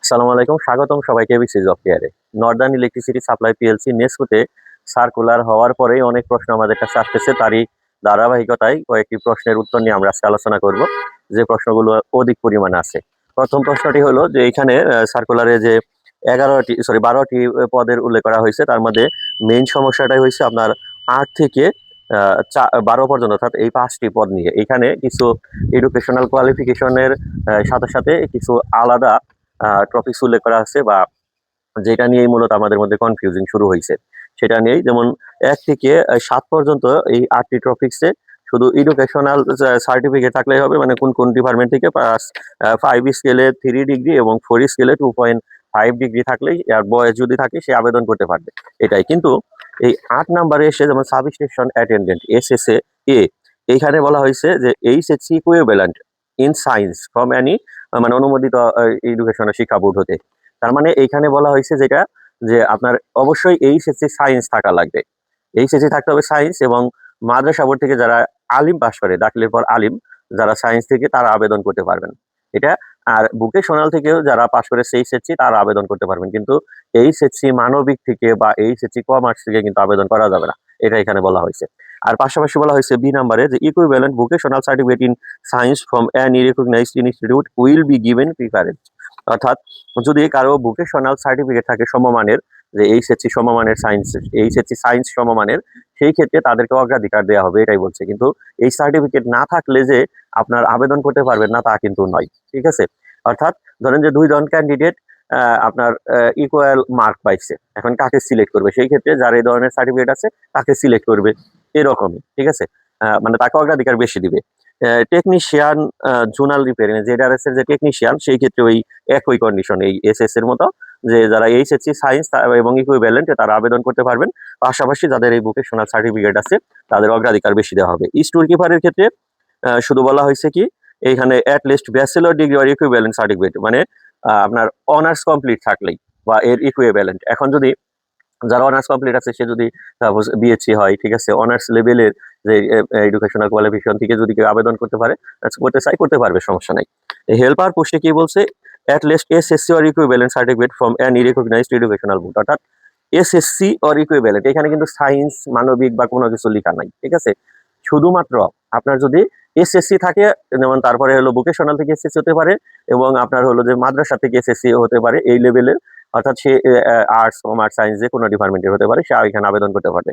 আসসালামু আলাইকুম, স্বাগতম সবাইকে ABC job care. Northern electricity supply PLC নেসকোতে সার্কুলার হওয়ার পরেই অনেক প্রশ্ন আমাদের কাছে আসতেছে। তারই ধারাবাহিকতায় কয়েকটি প্রশ্নের উত্তর নিয়ে আমরা আজকে আলোচনা করব, যে প্রশ্নগুলো অধিক পরিমাণে আছে। প্রথম প্রশ্নটি হলো যে এখানে সার্কুলারে যে 12টি পদের উল্লেখ করা হয়েছে, তার মধ্যে মেইন সমস্যাটাই হয়েছে আপনার 8 থেকে 12 পর্যন্ত, অর্থাৎ এই 5টি পদ নিয়ে এখানে কিছু এডুকেশনাল কোয়ালিফিকেশনের সাথে সাথে কিছু আলাদা টপিকস উল্লেখ করা আছে, বা যেটা নিয়েই মূলত আমাদের মধ্যে কনফিউজিং শুরু হয়েছে সেটা নিয়েই। যেমন 1 থেকে 7 পর্যন্ত এই 8টি টপিকসে শুধু এডুকেশনাল সার্টিফিকেট থাকলেই হবে, মানে কোন কোন ডিপার্টমেন্ট থেকে পাস 5 স্কেলে 3 ডিগ্রি এবং 4 স্কেলে 2.5 ডিগ্রি থাকলেই, আর বয়স যদি থাকে সে আবেদন করতে পারবে, এটাই। কিন্তু এই 8 নাম্বারে এসে যেমন সাবস্টেশন অ্যাটেন্ডেন্ট এসএসএ এ, এইখানে বলা হয়েছে যে HSC equivalent in science from Annie, মানে অনুমোদিত এডুকেশনাল শিক্ষা বোর্ড হতে। তার মানে এইখানে বলা হয়েছে যেটা, যে আপনার অবশ্যই এইচএসসি সায়েন্স থাকা লাগবে, এইচএসসি থাকতে হবে সায়েন্স, এবং মাদ্রাসা বোর্ড থেকে যারা আলিম পাস করে, দাখিলের পর আলিম যারা সায়েন্স থেকে, তারা আবেদন করতে পারবেন এটা। আর ভোকেশনাল থেকেও যারা পাস করে এইচএসসি তারা আবেদন করতে পারবেন, কিন্তু এইচএসসি মানবিক থেকে বা এইচএসসি কমার্স থেকে কিন্তু আবেদন করা যাবে না, এটা এখানে বলা হয়েছে। আর পাশাপাশি বলা হয়েছে বি নাম্বারে যে equivalent vocational certificate in science from any recognized institute will be given preference. অর্থাৎ যদি কারো ভোকেশনাল সার্টিফিকেট থাকে সমমানের, যে এইচএসসি সমমানের সায়েন্স, এইচএসসি সায়েন্স সমমানের, সেই ক্ষেত্রে তাদেরকে অগ্রাধিকার দেওয়া হবে, এটাই বলছে। কিন্তু এই সার্টিফিকেট না থাকলে যে আপনার আবেদন করতে পারবেন না, তা কিন্তু নয়, ঠিক আছে। অর্থাৎ ধরেন যে 2 জন ক্যান্ডিডেট আপনার ইকুয়াল মার্ক পাইছে, এখন কাকে সিলেক্ট করবে? সেই ক্ষেত্রে যার এই ধরনের সার্টিফিকেট আছে তাকে সিলেক্ট করবে, এরকমই, ঠিক আছে। মানে তাকে অগ্রাধিকার বেশি দিবে। টেকনিশিয়ান জোনাল রিপেয়ারিং, জেডআরএস এর যে টেকনিশিয়ান, সেই ক্ষেত্রে ওই একই কন্ডিশন, এই এসএস এর মতো, যে যারা এইচএসসি সায়েন্স এবং ইকুইভ্যালেন্ট তারা আবেদন করতে পারবেন। পাশাপাশি যাদের এই ভোকেশনাল সার্টিফিকেট আছে তাদের অগ্রাধিকার বেশি দেওয়া হবে। স্টোর কিপারের ক্ষেত্রে শুধু বলা হয়েছে কি, এইখানে অ্যাট লিস্ট ব্যাচেলর ডিগ্রি আর ইকুইভ্যালেন্ট সার্টিফিকেট, মানে আপনার অনার্স কমপ্লিট থাকলেই বা এর ইকুইভ্যালেন্ট। এখন যদি যারা অনার্স কমপ্লিট আছে, সে যদি সাপোজ বিএসসি হয়, ঠিক আছে, অনার্স লেভেলের যে এডুকেশনাল কোয়ালিফিকেশন থেকে যদি কেউ আবেদন করতে পারে, করতে চাই, করতে পারবে, সমস্যা নাই। হেল্পার পোস্টে কি বলছে, at least SSC or equivalent certificate from any recognized educational board. অর্থাৎ এসএসসি অর ইকুইভ্যালেন্ট, এখানে কিন্তু সায়েন্স মানবিক বা কোনো কিছু লেখা নাই, ঠিক আছে। শুধুমাত্র আপনার যদি এসএসসি থাকে, যেমন তারপরে হলো ভোকেশনাল থেকে এসএসসি হতে পারে, এবং আপনার হলো যে মাদ্রাসা থেকে এসএসসি হতে পারে এই লেভেলের, অর্থাৎ সে আর্টস কমার্স সায়েন্স যে কোনো ডিপার্টমেন্টের হতে পারে, সে এখানে আবেদন করতে পারবে।